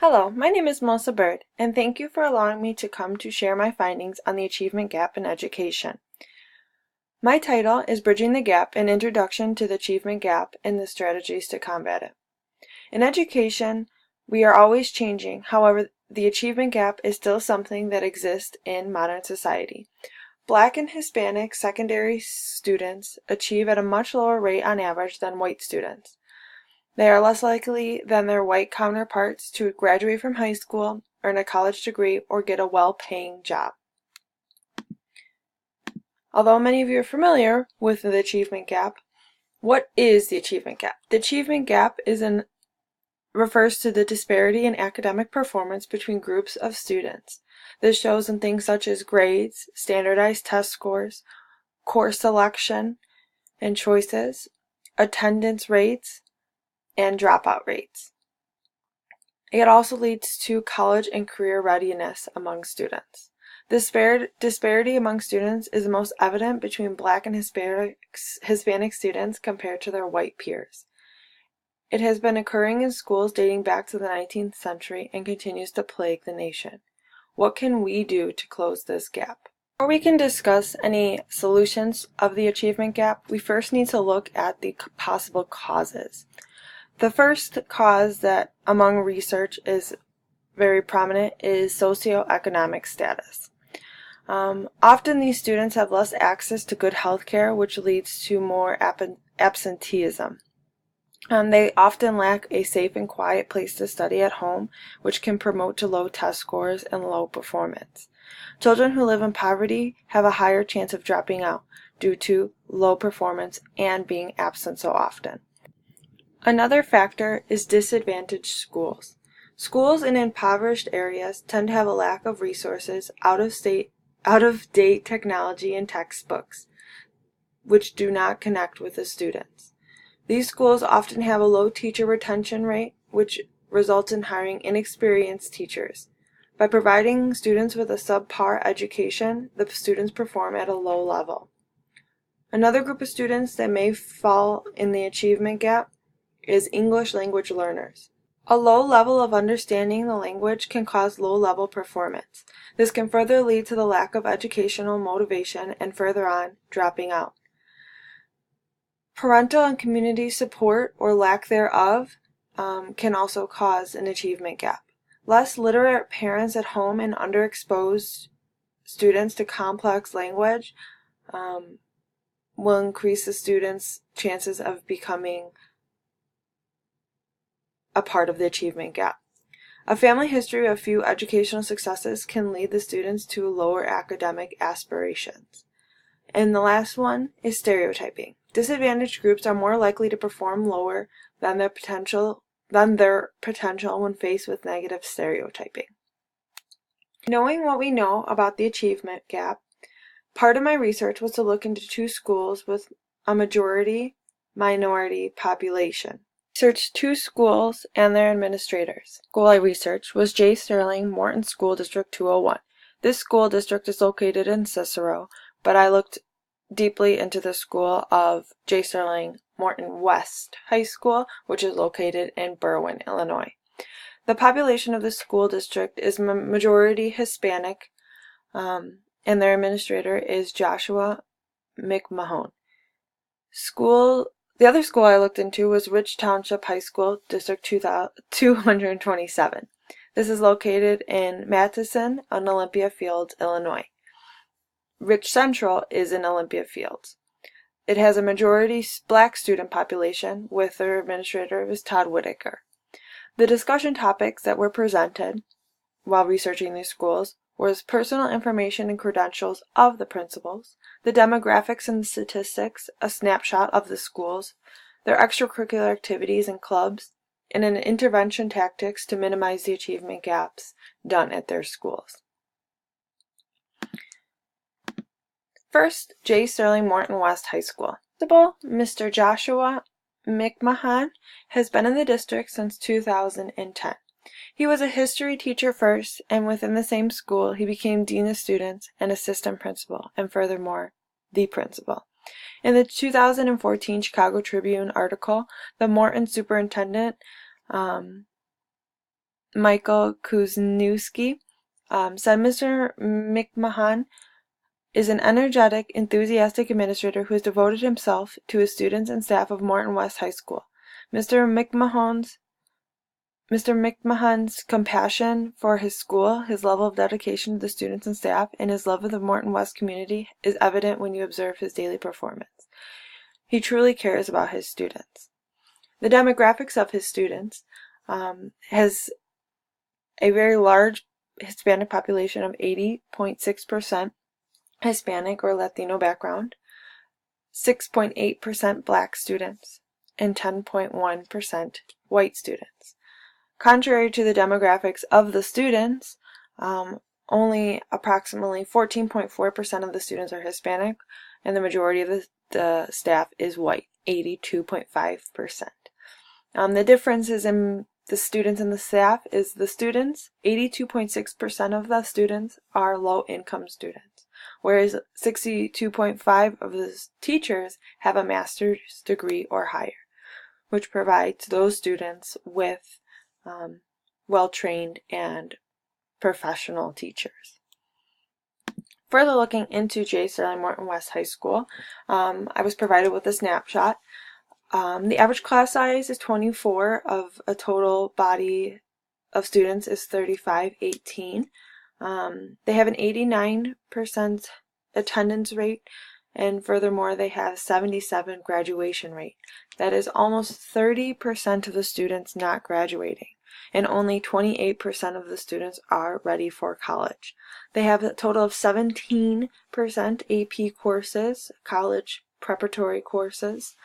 Hello, my name is Melissa Bird, and thank you for allowing me to come to share my findings on the achievement gap in education. My title is Bridging the Gap: An Introduction to the Achievement Gap and the Strategies to Combat It. In education, we are always changing. However, the achievement gap is still something that exists in modern society. Black and Hispanic secondary students achieve at a much lower rate on average than white students. They are less likely than their white counterparts to graduate from high school, earn a college degree, or get a well-paying job. Although many of you are familiar with the achievement gap, what is the achievement gap? The achievement gap refers to the disparity in academic performance between groups of students. This shows in things such as grades, standardized test scores, course selection and choices, attendance rates, and dropout rates. It also leads to college and career readiness among students. This disparity among students is most evident between Black and Hispanic students compared to their white peers. It has been occurring in schools dating back to the 19th century and continues to plague the nation. What can we do to close this gap? Before we can discuss any solutions of the achievement gap, we first need to look at the possible causes. The first cause that among research is very prominent is socioeconomic status. Often these students have less access to good health care, which leads to more absenteeism. They often lack a safe and quiet place to study at home, which can promote to low test scores and low performance. Children who live in poverty have a higher chance of dropping out due to low performance and being absent so often. Another factor is disadvantaged schools. Schools in impoverished areas tend to have a lack of resources, out-of-date technology and textbooks, which do not connect with the students. These schools often have a low teacher retention rate, which results in hiring inexperienced teachers. By providing students with a subpar education, the students perform at a low level. Another group of students that may fall in the achievement gap is English language learners. A low level of understanding the language can cause low-level performance. This can further lead to the lack of educational motivation and further on, dropping out. Parental and community support or lack thereof can also cause an achievement gap. Less literate parents at home and underexposed students to complex language will increase the students' chances of becoming a part of the achievement gap. A family history of few educational successes can lead the students to lower academic aspirations. And the last one is stereotyping. Disadvantaged groups are more likely to perform lower than their potential when faced with negative stereotyping. Knowing what we know about the achievement gap, part of my research was to look into two schools with a majority-minority population. I researched two schools and their administrators. The school I researched was J. Sterling Morton School District 201. This school district is located in Cicero, but I looked deeply into the school of J. Sterling Morton West High School, which is located in Berwyn, Illinois. The population of the school district is majority Hispanic, and their administrator is Joshua McMahon. The other school I looked into was Rich Township High School, District 227. This is located in Matteson on Olympia Fields, Illinois. Rich Central is in Olympia Fields. It has a majority Black student population, with their administrator is Todd Whitaker. The discussion topics that were presented while researching these schools was personal information and credentials of the principals, the demographics and statistics, a snapshot of the schools, their extracurricular activities and clubs, and an intervention tactics to minimize the achievement gaps done at their schools. First, J. Sterling Morton West High School. Principal Mr. Joshua McMahon has been in the district since 2010. He was a history teacher first, and within the same school, he became dean of students and assistant principal, and furthermore, the principal. In the 2014 Chicago Tribune article, the Morton superintendent Michael Kuzniewski, said Mr. McMahon is an energetic, enthusiastic administrator who has devoted himself to his students and staff of Morton West High School. Mr. McMahon's compassion for his school, his level of dedication to the students and staff, and his love of the Morton West community is evident when you observe his daily performance. He truly cares about his students. The demographics of his students has a very large Hispanic population of 80.6% Hispanic or Latino background, 6.8% Black students, and 10.1% white students. Contrary to the demographics of the students, only approximately 14.4% of the students are Hispanic, and the majority of the staff is white, 82.5%. The differences in the students and the staff is the students, 82.6% of the students are low-income students, whereas 62.5% of the teachers have a master's degree or higher, which provides those students with well-trained and professional teachers. Further looking into J. Sterling Morton West High School, I was provided with a snapshot. The average class size is 24 of a total body of students is 3518. They have an 89% attendance rate, and furthermore they have 77 graduation rate. That is almost 30% of the students not graduating, and only 28% of the students are ready for college. They have a total of 17% AP courses, college preparatory courses.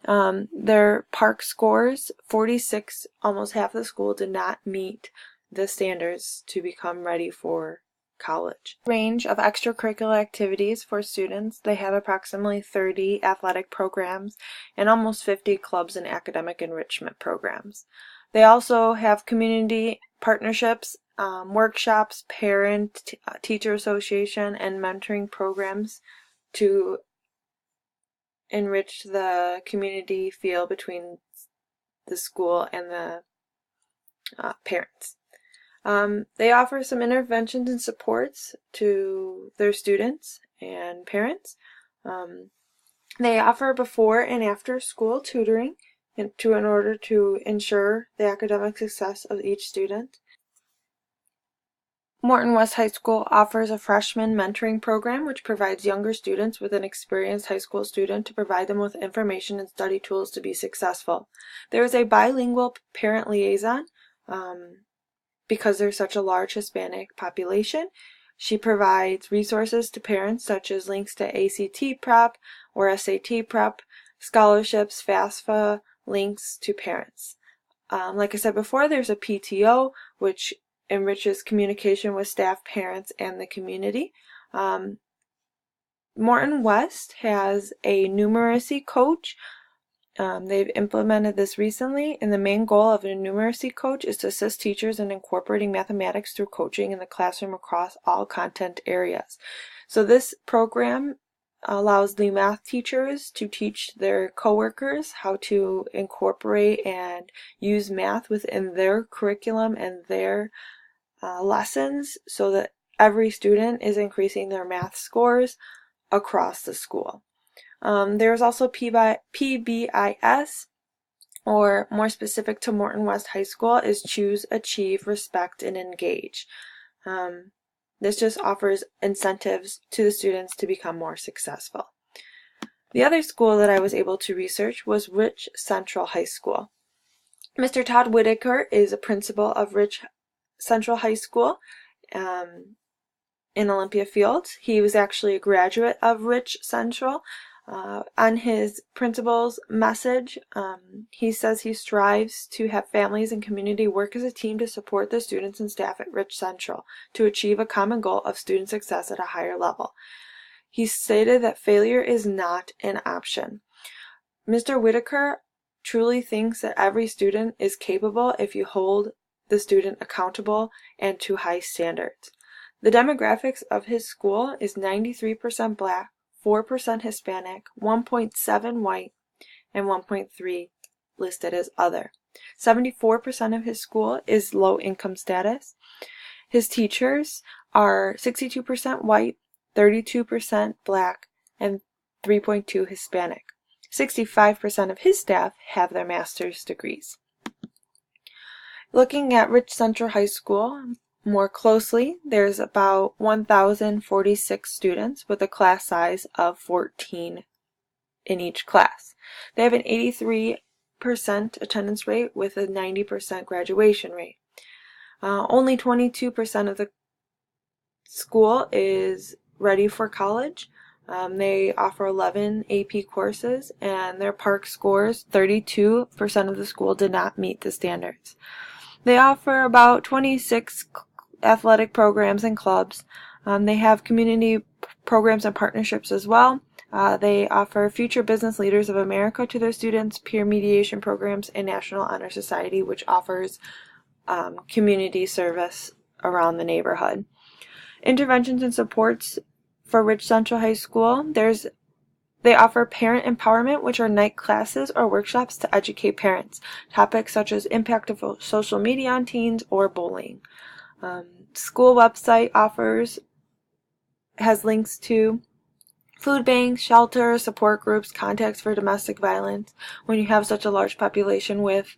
Their PARCC scores, 46, almost half the school did not meet the standards to become ready for college. Range of extracurricular activities for students. They have approximately 30 athletic programs and almost 50 clubs and academic enrichment programs. They also have community partnerships, workshops, parent-teacher association, and mentoring programs to enrich the community feel between the school and the parents. They offer some interventions and supports to their students and parents. They offer before and after school tutoring in order to ensure the academic success of each student. Morton West High School offers a freshman mentoring program which provides younger students with an experienced high school student to provide them with information and study tools to be successful. There is a bilingual parent liaison because there's such a large Hispanic population. She provides resources to parents such as links to ACT prep or SAT prep, scholarships, FAFSA, links to parents. Like I said before, there's a PTO which enriches communication with staff, parents, and the community. Morton West has a numeracy coach. They've implemented this recently, and the main goal of a numeracy coach is to assist teachers in incorporating mathematics through coaching in the classroom across all content areas. So this program allows the math teachers to teach their coworkers how to incorporate and use math within their curriculum and their lessons so that every student is increasing their math scores across the school. There's also PBIS, or more specific to Morton West High School, is Choose, Achieve, Respect, and Engage. This just offers incentives to the students to become more successful. The other school that I was able to research was Rich Central High School. Mr. Todd Whitaker is a principal of Rich Central High School in Olympia Fields. He was actually a graduate of Rich Central. On his principal's message, he says he strives to have families and community work as a team to support the students and staff at Rich Central to achieve a common goal of student success at a higher level. He stated that failure is not an option. Mr. Whitaker truly thinks that every student is capable if you hold the student accountable and to high standards. The demographics of his school is 93% Black, 4% Hispanic, 1.7 white, and 1.3 listed as other. 74% of his school is low income status. His teachers are 62% white, 32% black, and 3.2% Hispanic. 65% of his staff have their master's degrees. Looking at Rich Central High School more closely, there's about 1,046 students with a class size of 14 in each class. They have an 83% attendance rate with a 90% graduation rate. Only 22% of the school is ready for college. They offer 11 AP courses, and their PARCC scores, 32% of the school did not meet the standards. They offer about 26 athletic programs and clubs. They have community programs and partnerships as well. They offer Future Business Leaders of America to their students, peer mediation programs, and National Honor Society, which offers community service around the neighborhood. Interventions and supports for Rich Central High School. They offer parent empowerment, which are night classes or workshops to educate parents. Topics such as impact of social media on teens or bullying. School website has links to food banks, shelters, support groups, contacts for domestic violence. When you have such a large population with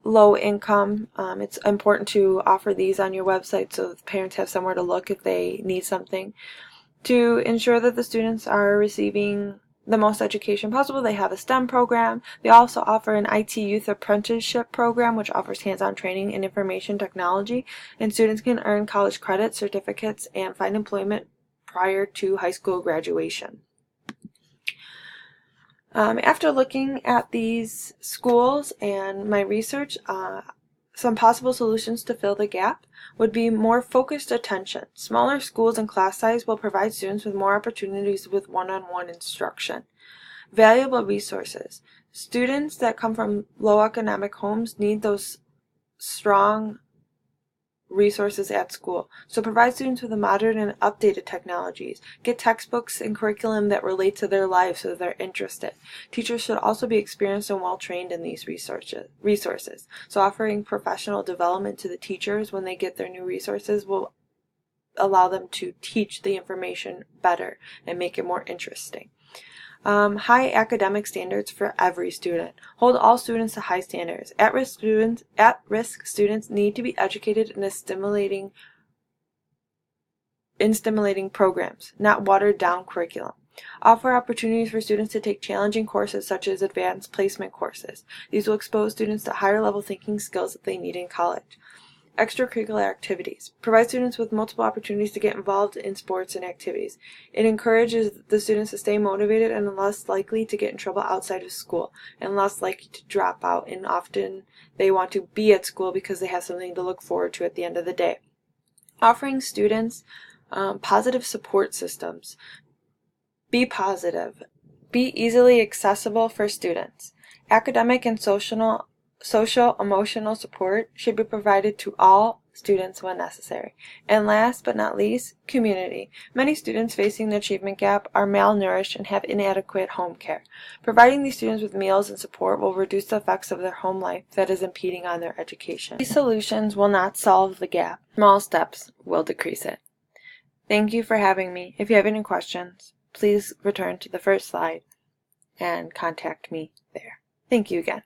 low income, it's important to offer these on your website so that parents have somewhere to look if they need something. To ensure that the students are receiving the most education possible, they have a STEM program. They also offer an IT Youth Apprenticeship program, which offers hands-on training in information technology, and students can earn college credits, certificates, and find employment prior to high school graduation. After looking at these schools and my research, some possible solutions to fill the gap would be more focused attention. Smaller schools and class size will provide students with more opportunities with one-on-one instruction. Valuable resources. Students that come from low economic homes need those strong resources at school. So provide students with the modern and updated technologies. Get textbooks and curriculum that relate to their lives so they're interested. Teachers should also be experienced and well trained in these resources. So offering professional development to the teachers when they get their new resources will allow them to teach the information better and make it more interesting. High academic standards for every student. Hold all students to high standards. At-risk students need to be educated in stimulating programs, not watered down curriculum. Offer opportunities for students to take challenging courses such as advanced placement courses. These will expose students to higher level thinking skills that they need in college. Extracurricular activities. Provide students with multiple opportunities to get involved in sports and activities. It encourages the students to stay motivated and less likely to get in trouble outside of school and less likely to drop out, and often they want to be at school because they have something to look forward to at the end of the day. Offering students positive support systems. Be positive. Be easily accessible for students. Academic and social-emotional support should be provided to all students when necessary. And last but not least, community. Many students facing the achievement gap are malnourished and have inadequate home care. Providing these students with meals and support will reduce the effects of their home life that is impeding on their education. These solutions will not solve the gap. Small steps will decrease it. Thank you for having me. If you have any questions, please return to the first slide and contact me there. Thank you again.